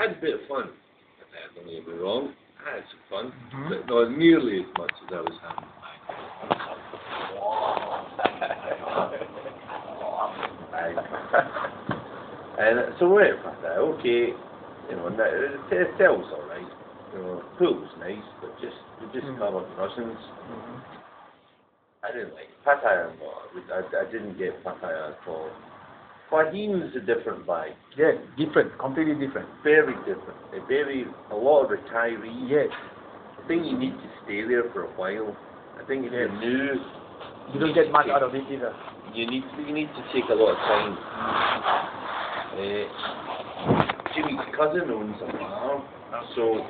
had a bit of fun. Don't get me wrong, I had some fun, but not nearly as much as I was having and so we went for that, okay, you know, the hotel was alright, you know, the pool was nice, but we just covered nothings. I didn't like it. Pattaya, no, I didn't get Pattaya at all. Fahim's a different vibe. Yes, different, completely different. Very different. A lot of retirees. Yes. I think you need to stay there for a while. I think if you're new, you don't get much out of it either. You need to take a lot of time. Jimmy's cousin owns a farm, so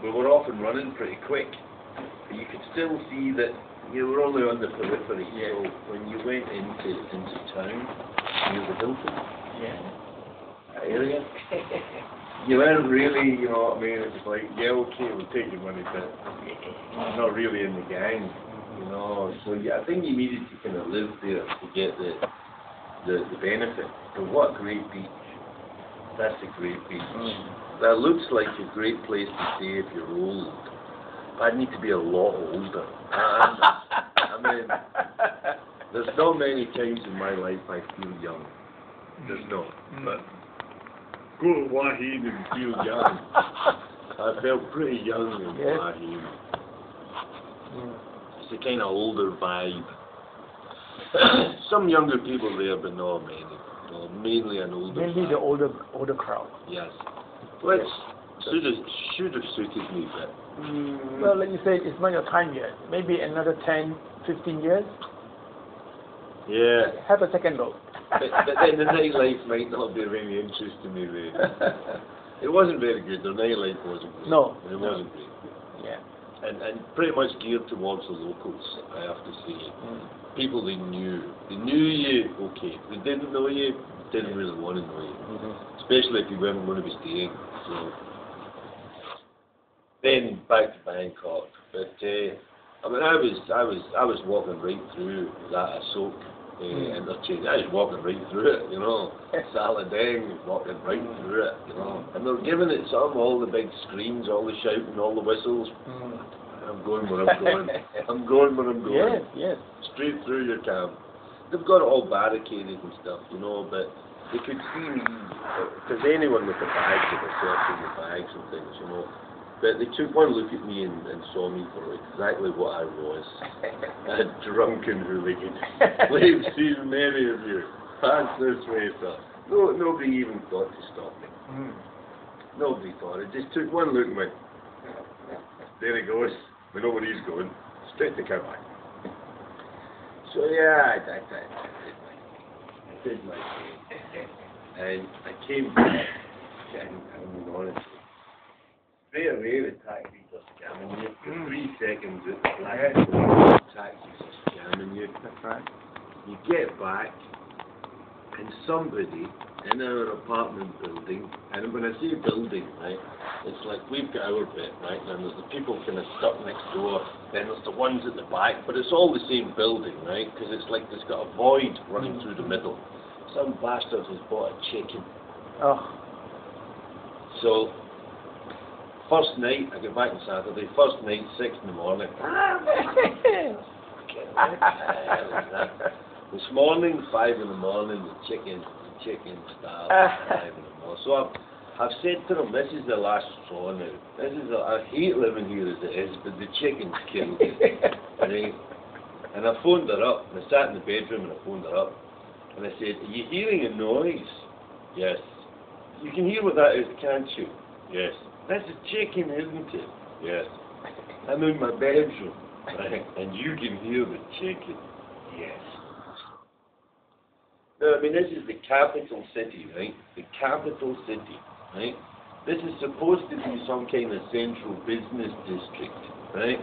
we were off and running pretty quick. But you could still see that you were only on the periphery. So when you went into town, near the Hilton, that area, you weren't really, you know what I mean? It was like, yeah, okay, we'll take your money, but you're not really in the gang, you know. So I think you needed to kind of live there to get the benefit. But what a great beach! That's a great beach. That looks like a great place to stay if you're old. I need to be a lot older. I mean, there's not many times in my life I feel young. There's not. But go to Wahine and feel young. I felt pretty young in Wahine. It's a kind of older vibe. Some younger people there, but not many. No, mainly an older Mainly vibe. the older crowd. Yes. Which should have suited me, but well, like you said, it's not your time yet. Maybe another 10, 15 years. Yeah. Have a second look. but then the nightlife might not be of any interest to me there. It wasn't very good. The nightlife wasn't great. No. It wasn't great. Yeah. And pretty much geared towards the locals, I have to say. People they knew. They knew you, okay. If they didn't know you, didn't really want to know you. Especially if you weren't going to be staying. So then back to Bangkok. But I mean, I was walking right through that Asok interchange. I was walking right through it, you know. Saladeng, walking right through it, you know. And they're giving it all the big screens, all the shouting, all the whistles. I'm going where I'm going. I'm going where I'm going. Yes. Straight through your camp. They've got it all barricaded and stuff, you know, but they could see me, because anyone with a bag could have searching the bags and things, you know. But they took one look at me and saw me for exactly what I was. A drunken hooligan. We've seen many of you. Pass this way, sir. No, nobody even thought to stop me. Nobody thought. It just took one look and went, there he goes. We know where he's going. Straight to Kabak. So yeah, I did my thing. And I came back, and I'm honest. Straight away the taxis are scamming you. For 3 seconds it's like taxis are scamming you. That's right. You get back and somebody in our apartment building, and when I say building, right, it's like we've got our bit, right, and there's the people kind of stuck next door, then there's the ones at the back, but it's all the same building, right, because it's like there's got a void running through the middle. Some bastard has bought a chicken. So first night, I get back on Saturday, first night, 6 in the morning. This morning, 5 in the morning, the chicken starved at 5 in the morning. So I've said to them, this is the last straw now. I hate living here as it is, but the chicken's killed me. Right? And I phoned her up, and I sat in the bedroom and I phoned her up. And I said, are you hearing a noise? Yes. You can hear what that is, can't you? Yes. That's a chicken, isn't it? Yes. I'm in my bedroom, right? And you can hear the chicken. Yes. No, I mean, this is the capital city, right? The capital city, right? This is supposed to be some kind of central business district, right?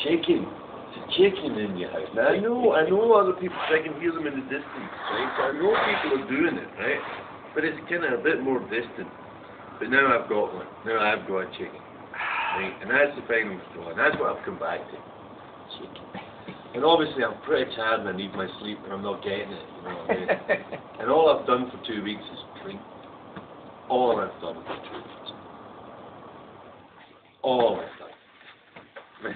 Chicken. It's a chicken in your house. Now, I know other people, I can hear them in the distance, right? So I know people are doing it, right? But it's kind of a bit more distant. But now I've got one. Now I've got a chicken. Right? And that's the final straw. And that's what I've come back to. Chicken. And obviously I'm pretty tired and I need my sleep and I'm not getting it, you know what I mean? And all I've done for 2 weeks is drink. all I've done is truth. All I've done.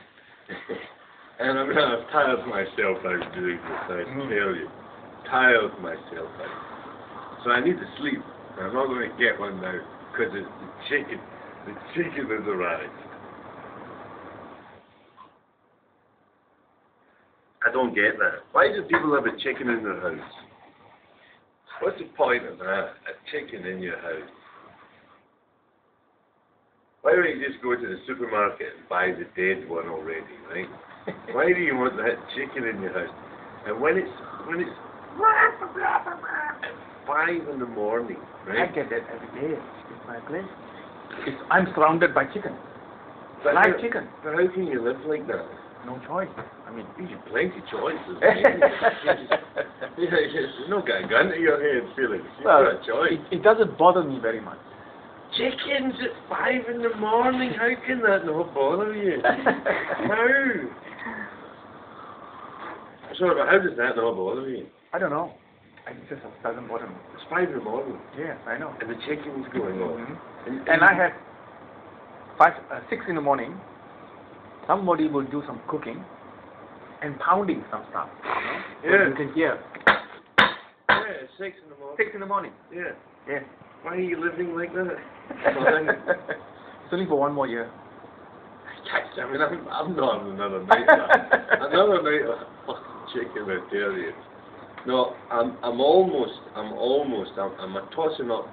And I've tired myself out doing this, I tell you. Tired myself out. So I need to sleep. And I'm not going to get one now because it's the chicken. The chicken has arrived. I don't get that. Why do people have a chicken in their house? What's the point of that? A chicken in your house? Why don't you just go to the supermarket and buy the dead one already, right? Why do you want that chicken in your house? And when it's at 5 in the morning, right? I get that every day. It's my place. I'm surrounded by chicken. But Live chicken. But how can you live like that? No choice. I mean, you have plenty of choices. You've not got a gun to your head, Felix. You've got a choice. It doesn't bother me very much. Chickens at 5 in the morning, how can that not bother you? How? Sorry, but how does that not bother you? I don't know. It just doesn't bother me. It's 5 in the morning. Yes, I know. And the chicken's going on. And I had 6 in the morning. Somebody will do some cooking and pounding some stuff. You know? Yeah. You can hear. Yeah, it's 6 in the morning. 6 in the morning. Yeah. Yeah. Why are you living like that? It's only for 1 more year. I mean, I'm not having another night. Another night of fucking chicken, I tell you. No, I'm a tossing up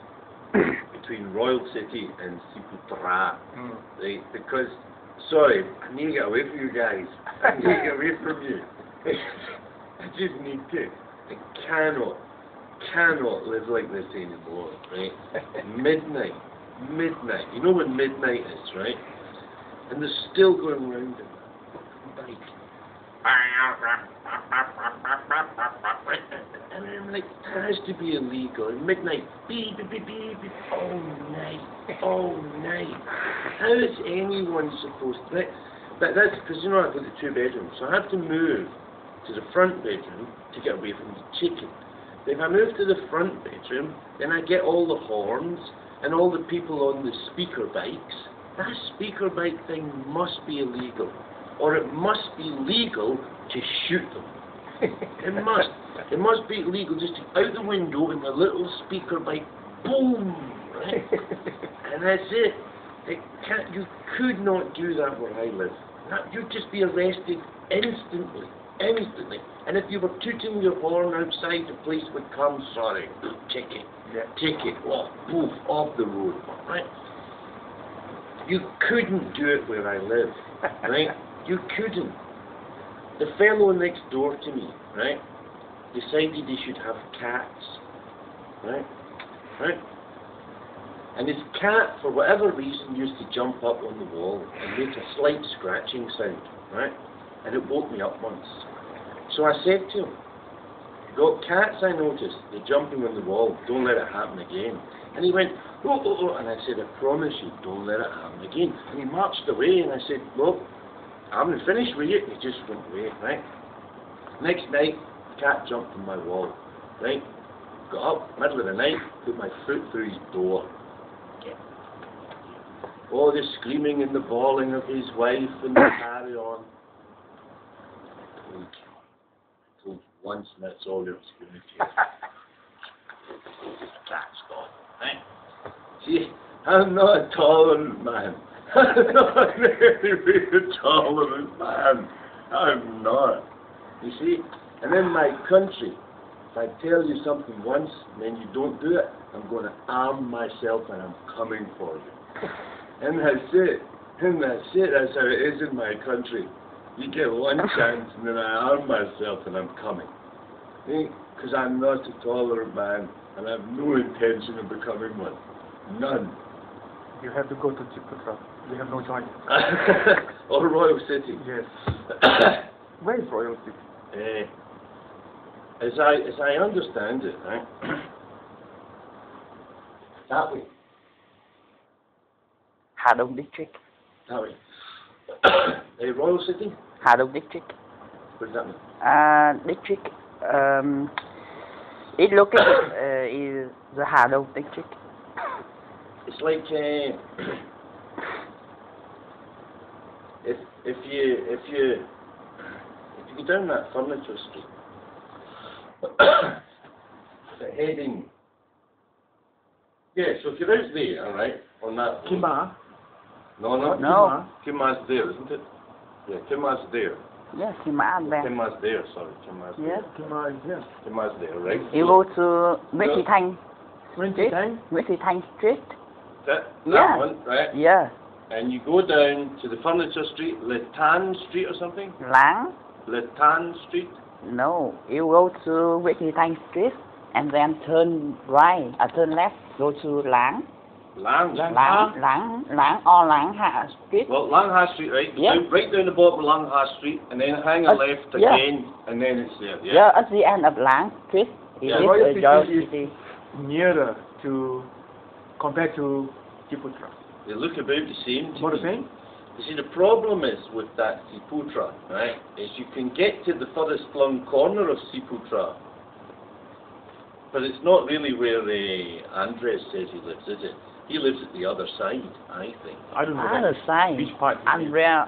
between Royal City and Siputara. Right? Because, sorry, I need to get away from you guys. I need to get away from you. I just need to. I cannot live like this anymore, right? Midnight. You know when midnight is, right? And they're still going around it. Bike. And I'm like, it has to be illegal. And midnight, beep, beep, beep, beep, beep, all night. How is anyone supposed to? But that's because, you know, I've got the 2 bedrooms, so I have to move to the front bedroom to get away from the chicken. If I move to the front bedroom, then I get all the horns and all the people on the speaker bikes. That speaker bike thing must be illegal. Or it must be legal to shoot them. It must. It must be illegal just to out the window in the little speaker bike, boom, right? And that's it. You could not do that where I live. You'd just be arrested instantly. And if you were tooting your horn outside, the police would come, sorry, ticket, poof, off the road, right? You couldn't do it where I live, right? You couldn't. The fellow next door to me, right, decided he should have cats, right? And his cat, for whatever reason, used to jump up on the wall and make a slight scratching sound, right? And it woke me up once. So I said to him, "You got cats, I noticed. They're jumping on the wall. Don't let it happen again." And he went, oh. And I said, "I promise you, don't let it happen again." And he marched away, and I said, "Look, I haven't finished with you." And he just went away, right? Next night, the cat jumped on my wall, right? Got up, middle of the night, put my foot through his door. All the screaming and the bawling of his wife and the carry on. I told you once, and that's all there was going to do. The cat's gone, right? See, I'm not a tolerant man. I'm not really a tolerant man. I'm not. You see? And in my country, if I tell you something once and then you don't do it, I'm going to arm myself and I'm coming for you. And that's it. That's how it is in my country. You get one chance and then I arm myself and I'm coming. Because I'm not a tolerant man and I have no intention of becoming one. None. You have to go to Chiputra. You have no choice. Or Royal City. Yes. Where is Royal City? As I understand it, right? That way. Hà Đông district. That way. Royal City? Hà Đông district. What does that mean? District. It located is the Hà Đông district. It's like if you go down that furniture street, the heading. Yeah, so if you're out there, all right, on that. Kima. No, no. No. Kima's there, isn't it? Yeah, Kima's there. Yes, Kima there. Kima's there. Sorry, Kima's Yes. there. Kima is here. Kima's there, right? You go to Nguyễn Thị Thanh Nguyễn Thị Street. Thanh? Nguyễn Thị Thanh Street. That Yeah. one, right? Yeah. And you go down to the furniture street, Letan Street or something? Láng. Letan Street? No. You go to Nguyễn Thị Thanh Street and then turn right, turn left, go to Láng. Lang. Láng or Láng Hạ Street. Well, Lang Ha Street, right? Yeah. Right down the bottom of Lang Ha Street, and then hang a left yeah. again, and then it's there. Yeah. Yeah, at the end of Láng Street. Yeah. It Royal is City Royal is City. nearer to compared to Ciputra. They look about the same. to What the me. same? You see, the problem is with that Ciputra, right, is you can get to the furthest flung corner of Ciputra, but it's not really where Andres says he lives, is it? He lives at the other side, I think. I don't know. Other that. side. Which part? Andrea,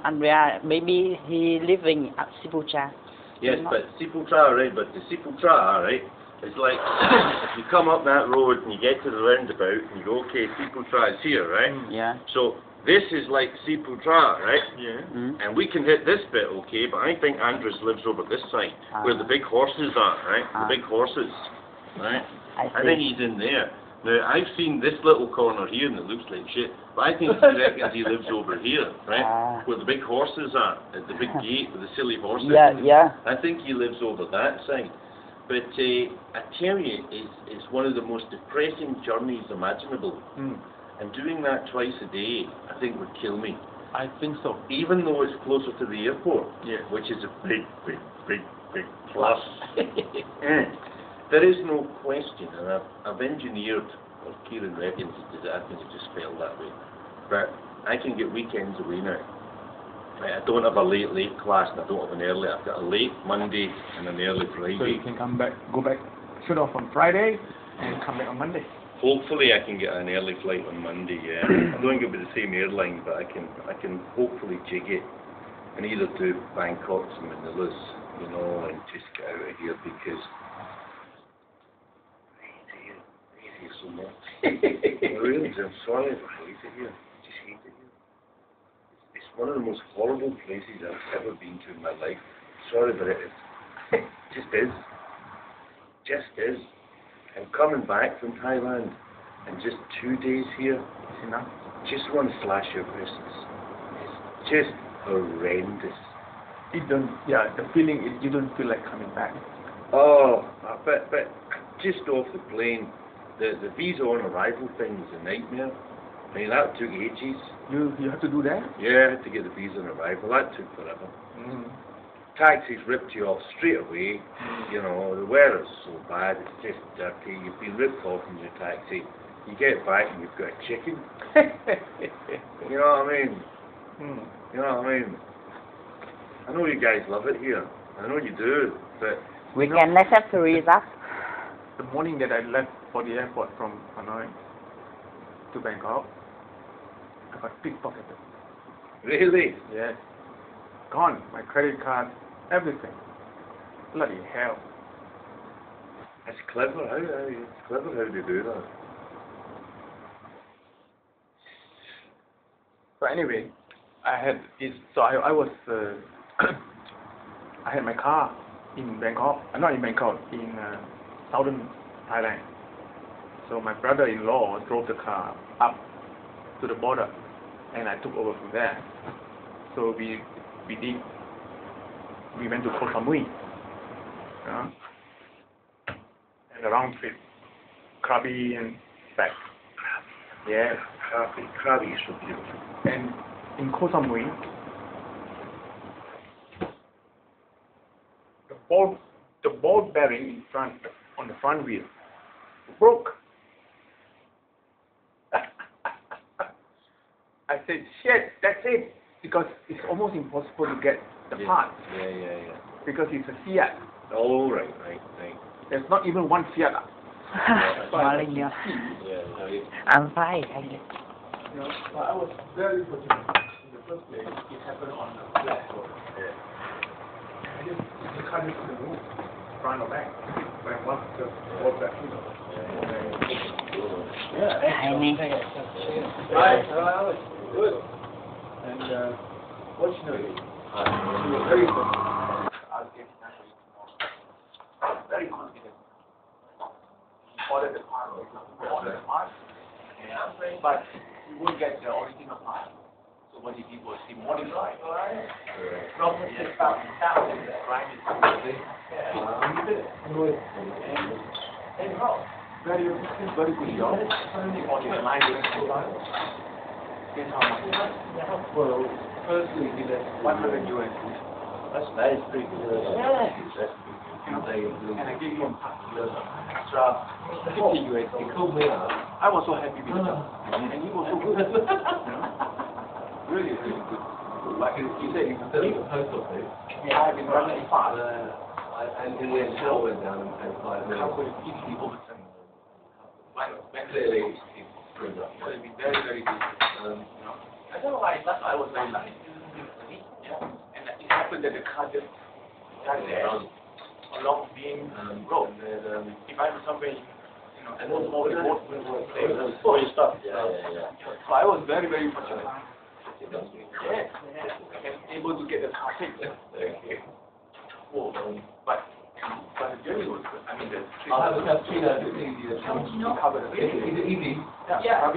maybe he living at Ciputra. Yes, No. but Ciputra, right, but the Ciputra, right, it's like, if you come up that road and you get to the roundabout and you go, okay, Ciputra is here, right? Yeah. So, this is like Ciputra, right? Yeah. Mm. And we can hit this bit, okay, but I think Andres lives over this side, where the big horses are, right? The big horses, right? I think he's in there. Now, I've seen this little corner here and it looks like shit, but I think he reckons he lives over here, right? Where the big horses are, at the big gate with the silly horses. Yeah, yeah. I think he lives over that side. But I tell you, it's one of the most depressing journeys imaginable. Mm. And doing that twice a day, I think would kill me. I think so. Even though it's closer to the airport, Yeah. which is a big plus. There is no question, and I've engineered, or Kieran reckons I think it just fell that way, but I can get weekends away now. Right, I don't have a late class and I don't have an early. I've got a late Monday and an early Friday. So you can go back, shoot off on Friday, and come back on Monday. Hopefully I can get an early flight on Monday, yeah. I don't think it'll be the same airline, but I can hopefully jig it and either do Bangkok to Manilas, you know, and just get out of here because I hate it here so much. I really do. I'm sorry if I hate it here. I just hate it here. It's one of the most horrible places I've ever been to in my life. Sorry, but it is. It just is. Just is. I'm coming back from Thailand, and just 2 days here, It's enough. just one slash of Christmas. It's just horrendous. The feeling is you don't feel like coming back. Oh, but just off the plane, the visa on arrival thing was a nightmare. I mean, that took ages. You have to do that? Yeah, I had to get the visa on arrival. That took forever. Mm. Taxis ripped you off straight away. You know, the weather's so bad, it's just dirty. You've been ripped off in your taxi. You get back and you've got a chicken. You know what I mean? Mm. You know what I mean? I know you guys love it here. I know you do, but We can accept the result. The morning that I left for the airport from Hanoi to Bangkok, I got pickpocketed. really, Yes. Gone. My credit card, everything. Bloody hell. it's clever. It's clever how they do that. So anyway, I had this. So I was. I had my car in Bangkok. Not in Bangkok. In southern Thailand. So my brother-in-law drove the car up to the border, and I took over from there. So we went to Koh Samui. And a round trip, Krabi and back. Yeah. Krabi is so beautiful. And in Koh Samui, the ball bearing in front, on the front wheel, broke. I said, shit, that's it. Because it's almost impossible to get the parts. Yeah. Because it's a Fiat. Oh, right. There's not even one Fiat Smiling, yeah. I'm fine, thank you. But I was very fortunate. In the first place, it happened on the flat floor. I just cut it from the roof, front or back. When one just walk back, you know. Hi, man. Right, Alex. Good. And fortunately, we were very fortunate. I was getting actually very confident. Ordered the part, but we won't get the original part. So what he did was he modified. From the start down, the crime is very good job. Organized it. Guess how much? Well, firstly, he did $100 US. That's nice, pretty good. Yeah. And I gave him extra $50 US. I was so happy with him. And he was so good. Really, really good. Like he said, he post office. Yeah, I've been running fast. And in the show went down and covered easily over time. But clearly, it's good. It's been very, very good. I don't know why, that's why I was very lucky. Yeah. And it happened that the car just started down along being road. If I'm somewhere, you know, and more for your stuff. Yeah. So I was very, very fortunate. Yeah. And able to get the car fixed. But the journey was good. I mean, the trip. You cover the trip. Is it easy? Yeah.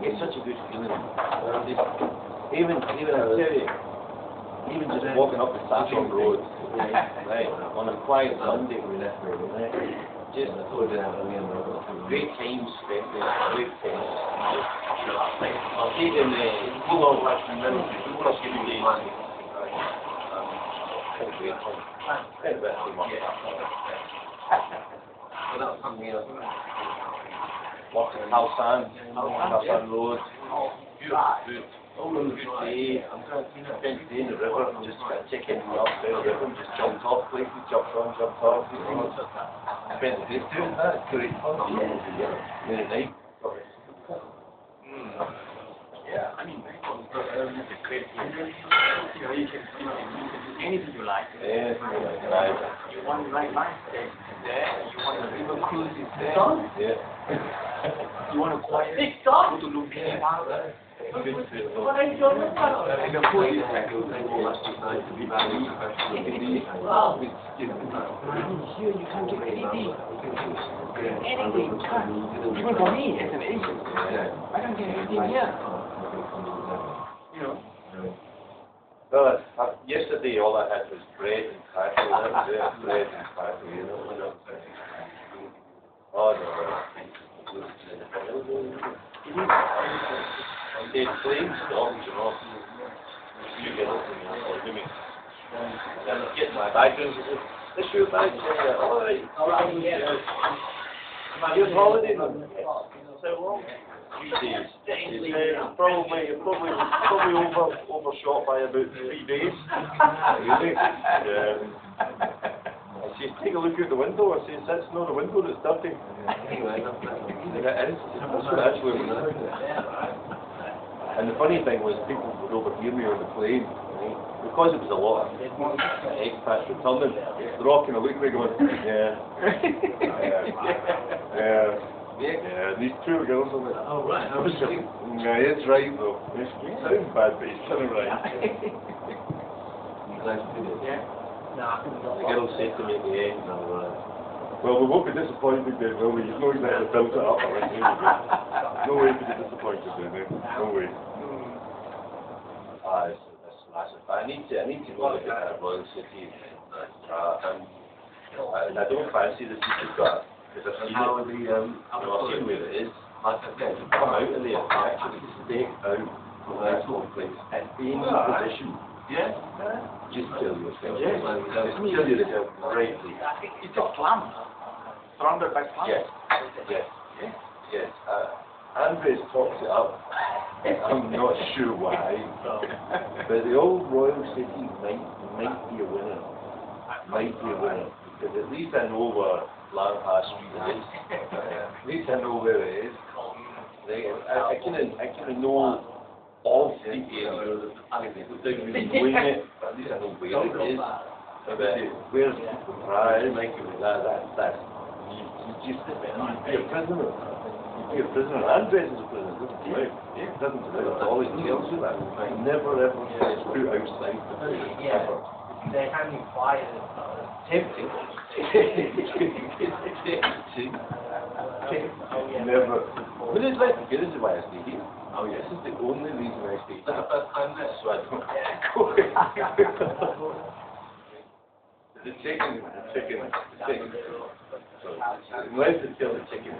It's such a good feeling. Even I tell you, even just walking up the Saffron Road, right, on a quiet Sunday, just great times spent there, great times. I'll say them, you all watch the middle, you want to give me days. Great time. Very best of luck. Walking Halsan Road, good day. Spent the day in the river, just checking out the river, just jumped off places, jumped on, jumped off. Spent the day doing that. Great fun. Really nice. Yeah, I mean, it's a great place. You know, you can do anything you like. Yeah, right. You want to ride bike, it's there. You want a river cruise, it's there. Yeah. You want to quiet, go to Lumpini. And the food is like here you can't get anything. Anything. Even for me as an Asian, I can't get anything here. You know. Well, yesterday all I had was bread and coffee. That was it. Bread and coffee, you know. Oh no. I did planes, dogs, you know. You get up and give me. And get my bag and this your bag. Alright. Your holiday so long. Probably overshot by about 3 days. Really? I said, take a look out the window. I said, that's not the window that's dirty. And it is. That's what actually was. And the funny thing was, people would overhear me on the plane, right? Because it was a lot of expats returning. They're all kind of looking at me going, yeah. Yeah, these two girls are like, oh right, yeah, it's right though. It sounds bad, but it's kind of right. The girl said to me at the end, well, we won't be disappointed then, will we? You've not exactly built it up already. No way to be disappointed then, no way. That's massive. I need to go look at Royal City and I don't fancy the seafood car. Because I've seen where it is. Like I said, to come out of there and actually stake out from that whole place and be in a position. Yeah. Just kill yourself. Yes. Kill yourself greatly. It's a slum. Surrounded by slums. Yes. Andres talks it up. I'm not sure why. But the old Royal City might be a winner. might be a winner. Because at least I know where Langhast Street is. At least I know where it is. Right? I kind of know all the details without really knowing it, but at least I know where it is. But where's the prize? That's you just be a prisoner. You be a prisoner and dress as a prisoner. It doesn't always tells you that. Never ever gets put outside the prison. Ever. They have you quiet. Tempting. Never. But it's like, this is why I stay here. Oh yes, this is the only reason I stay here. So I don't go. The chicken. So, unless they kill the chicken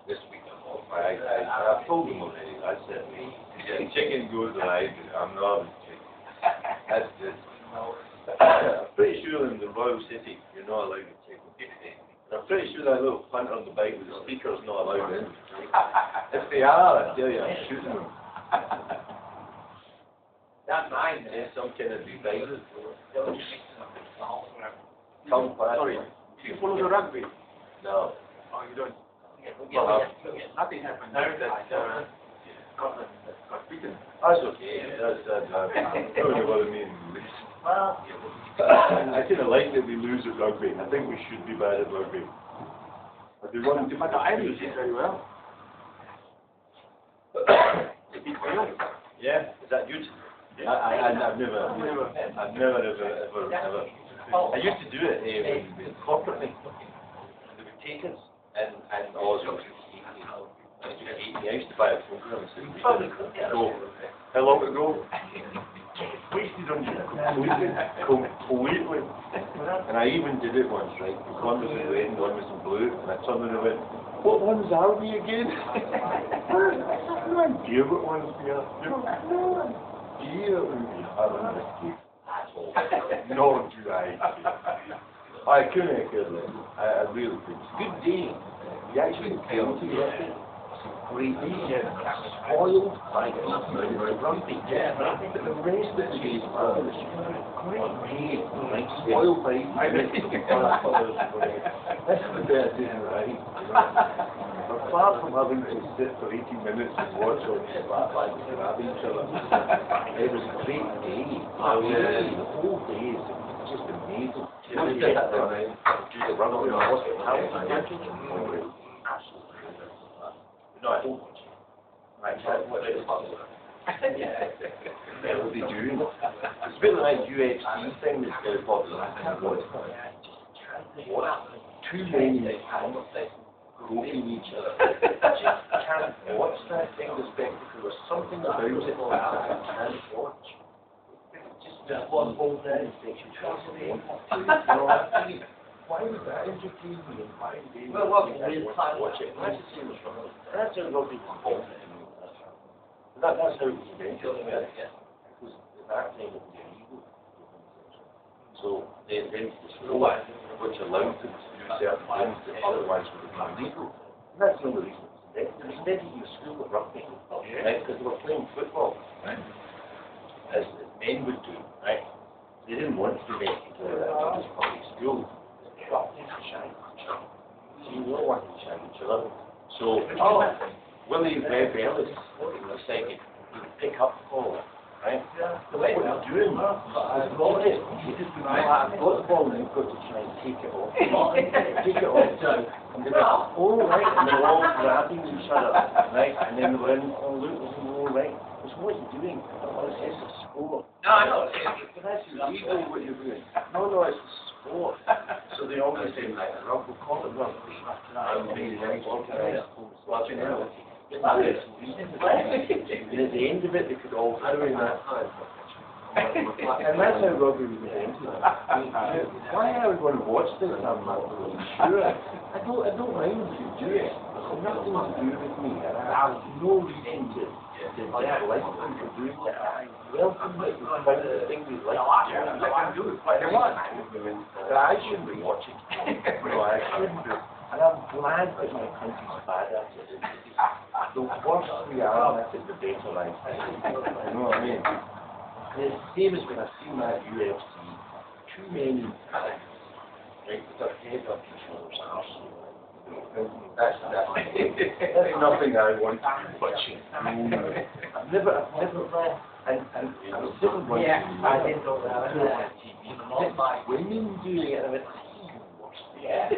this week, I told them already. I said, yeah, chicken goes alive. I'm not having chicken. That's it. I'm pretty sure in the Royal City, you're not allowed to chicken. I'm pretty sure that little punt on the bike with the speaker's not allowed in. If they are, I tell you, I'm shooting them. That's mine. There's some kind of devices. Come back. Sorry. Do you follow the rugby? No. Oh, you don't? Nothing happened. No, that got beaten. That's okay. That's I don't know what I mean. Well, I kind of like that we lose at rugby. I think we should be bad at rugby. But they want to. But the Irish did very well. They beat Wales. Yeah, is that good? Yeah. I've never. I used to do it corporately. They would take us and also. I used to buy a program. So, how long ago? Wasted on you completely. And I even did it once, right? One was in red and one was in blue, and I turned around and went, what ones are we again? I have no idea what ones we are. No idea who we are in this game. Nor do I. I couldn't have cared less. I really couldn't. Good day. You actually feel to it. Great day. Spoiled by rugby. But the rest of the day is great day. Like spoiled by that's the best thing, right? Apart from having to sit for 18 minutes and watch or slap like grab each other, it was a great day. The whole day is just amazing. The rugby hospitality. No, I don't watch it. What are they doing? It's a bit like UFC thing that's very popular. Too many poking each other. I just can't watch that thing, the spectacle. There's something about it that I can't watch. Just one whole day makes you try to why would that entertain me? Why would they watch it? That's the same as rugby. That's how rugby was That's how it was invented. Because at that time it was illegal. So they invented this law which allowed them to do certain things that otherwise would have been illegal. And that's the only reason it was invented in the school of rugby. Right? Because they were playing football. Right? As men would do. Right? They didn't want to make people like that in this public school. So you don't want to shine each other. So Willie Bellis decided to pick up the ball, right? What you're doing, I've got it. I've got the ball and you've got to try and take it off. Take it off. And they go, oh right, and they're all grabbing each other, right? And then they're in, oh look, oh right. So what are you doing? Oh, it's a sport. no, I know. But that's illegal what you're doing. No, it's a sport. So they always say, like, rugby, call it rugby. And they organise watching out. And at the end of it, they could all throw in that hand. And that's how rugby was invented. Why are we going to watch this? I'm not really sure. I don't mind if you do it. It's nothing to do with me. And I have no reason to like people doing it. I welcome it. We find the thing we like to do. But I shouldn't be watching. No, I shouldn't be. And I'm glad that my country's bad at it. The worse we are at it, the better I think. You know what I mean? And it's the same as when I see that UFC. Too many That's nothing I want watching. I've never and different ones. Yeah, I did know that. Women doing it, and Yeah.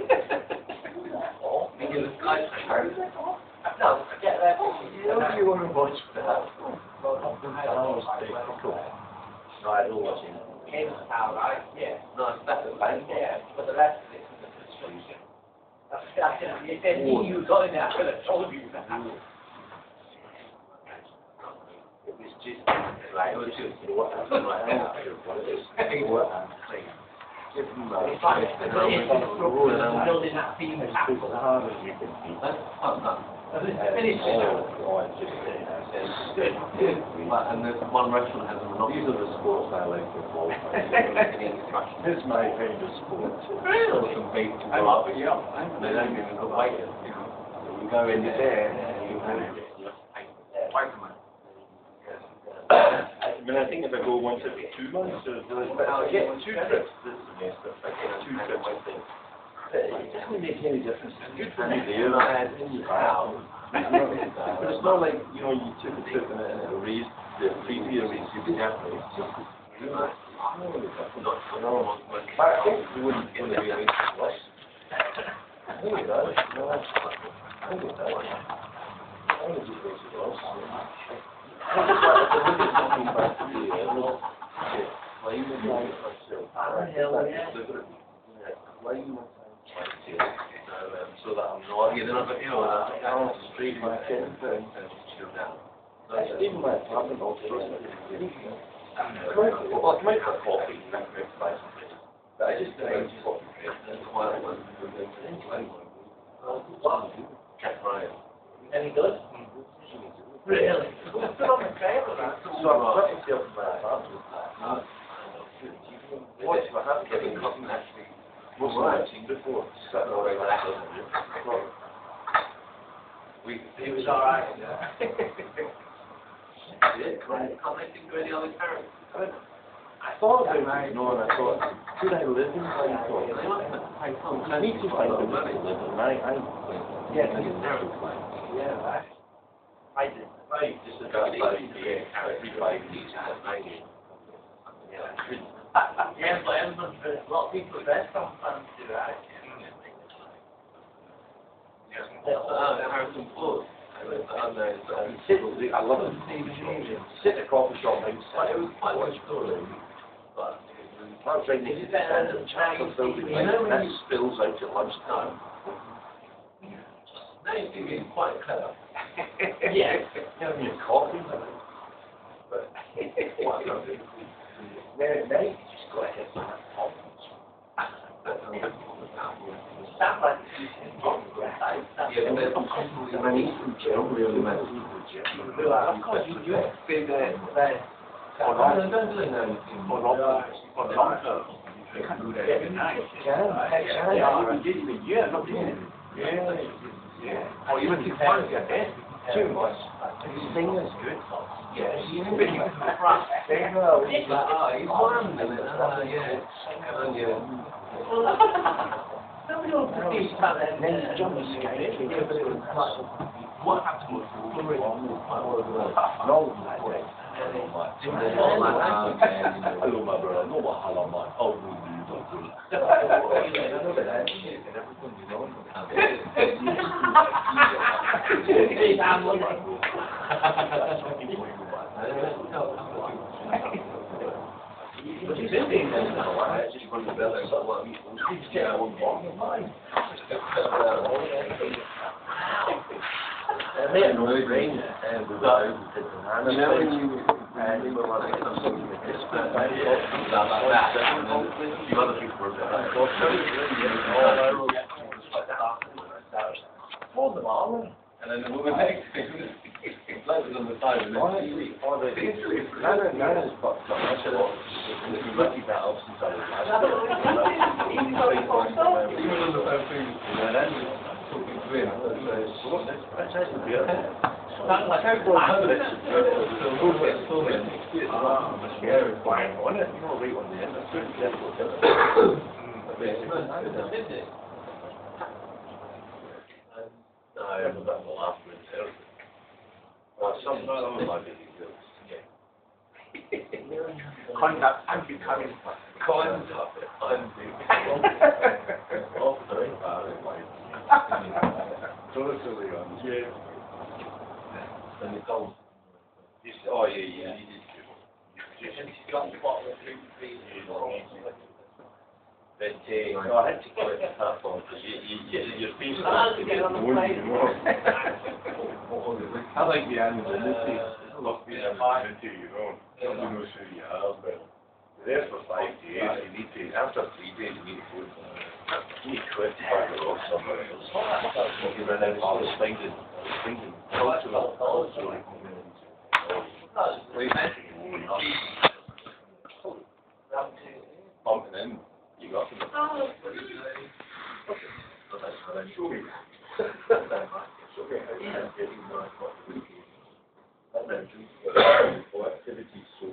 Because no, forget that. you want to watch that? No, I don't watch it. Cable power, right? Yeah. No, that's the bank. Yeah, but the rest of it is the construction. If they knew you got in there, I could have told you that. It was just like, it was just what happened, like, what happened. Give them that. It's like building that theme As castle. hard as you can be. Finish it. Oh, it's just Good. and there's one restaurant has a monopoly. These are the sports I like to follow. This is my favorite sport. Really? Some bait to go up, yeah. They don't even go white, you know. You go in there and you have white man. I mean, I think if I go once every 2 months, I get 2 trips this semester. I get 2 trips, I think. It doesn't make any difference. It's good for me there. But it's not like, you know, you took a trip and it raised the previous raise you would have to. I think you wouldn't get the raise less. I think it does. I think it does. I think it just makes it worse. I just like to look at something back to the why you would like so that I'm not getting up at you know, straight back in and chill down. Even my apartment also well, I might have coffee, but I just drink coffee. That's why I want to Any good? Really? Put on the trailer, man. So I'm putting myself in my apartment. What if I have to get in coffee actually? Most of my team before, sat all right like He was alright. Commenting really on his parents. I thought about it, you know, and I thought, could I live in Bangkok? I need to find a way to live in. Yeah, I did. right, just about 5 years, every 5 years, Yeah, but everyone, a lot of people at restaurant fans do that. Harrison Ford. I love it. Sit in a coffee shop outside. It was quite a story. But I was right next to the standard chocolate building, and that spills out at lunchtime. Now you think it's quite clever. Yeah. You know, your coffee. But what I do. Now you just go ahead and have problems. Sounds like of course you do it. Big For long term, you can do that every night. Yeah, even a year, not even. Yeah. Or even 6 months, yeah. 2 months. Sing is good. Yeah, He's one. What happened Hello, my brother. No, hello, my. Oh, but he's in there now. I just want to build a lot of people. Yeah, I won't walk in mine. I made a noise range and we got out and did the hand. You know when you we were like something like this, but I thought like that, and then a few other people were like, hold them on. And then the woman next to me landed on the side and then honestly, Nana's fucked up. I said, and if you lucky that up since I was even on the phone thing, and then talking to him, that's actually good. Sounds like how good it's filming. Yeah, it's fine on it. You know, right on the end. It's good. No, I haven't done the last one. Well, some of my videos. Conduct unbecoming. Conduct totally on. Yeah. And it's all. Oh yeah, yeah. But no, I had to quit that one because your face I like the anonymity. I love being anonymity, you know. Nobody knows who you are, but you're there for 5 days, you need to, after 3 days, you need to go. You need to quit to find it off somewhere else. You run out of thinking cultural communities. Pumping in, you got them. Activities so